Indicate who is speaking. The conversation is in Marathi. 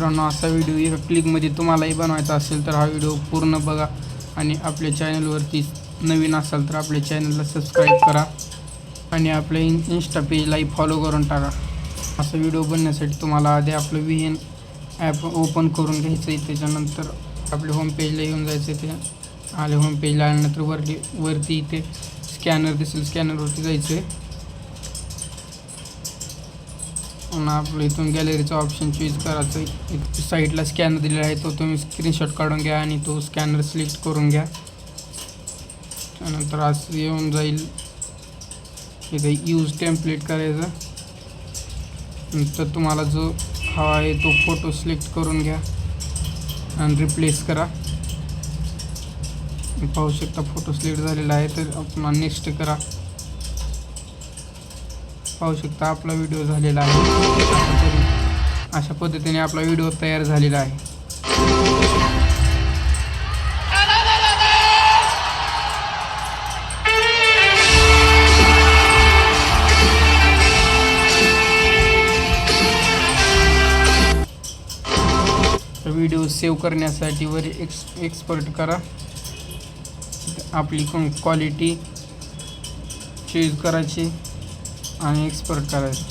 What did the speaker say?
Speaker 1: मित्रांनो, असा व्हिडिओ एका क्लिकमध्ये तुम्हालाही बनवायचा असेल तर हा व्हिडिओ पूर्ण बघा आणि आपल्या चॅनलवरती नवीन असाल तर आपल्या चॅनलला सबस्क्राईब करा आणि आपल्या इंस्टा पेजलाही फॉलो करून टाका। असा व्हिडिओ बनण्यासाठी तुम्हाला आधी आपलं VN ॲप ओपन करून घ्यायचं आहे। त्याच्यानंतर आपल्या होम पेजला येऊन जायचं आहे। ते आले होम पेजला आल्यानंतर वरती इथे स्कॅनर दिसेल, स्कॅनरवरती जायचं आहे। पुन्हा आपलं इथून गॅलरीचा ऑप्शन चूज करायचं आहे। साईडला स्कॅनर दिलेला आहे तो तुम्ही स्क्रीनशॉट काढून घ्या आणि तो स्कॅनर सिलेक्ट करून घ्या। त्यानंतर असं येऊन जाईल, इथे यूज टेम्पलेट करायचं। नंतर तुम्हाला जो हवा आहे तो फोटो सिलेक्ट करून घ्या आणि रिप्लेस करा। पाहू शकता फोटो सिलेक्ट झालेला आहे, तर आपण नेक्स्ट करा। पाहू शकता आपला व्हिडिओ झालेला आहे। अशा पद्धतीने आपला व्हिडिओ तयार झालेला आहे। व्हिडिओ सेव्ह करण्यासाठी वर एक्सपोर्ट करा, आपली क्वालिटी चूज करायची आणि एक्सपोर्ट करायची।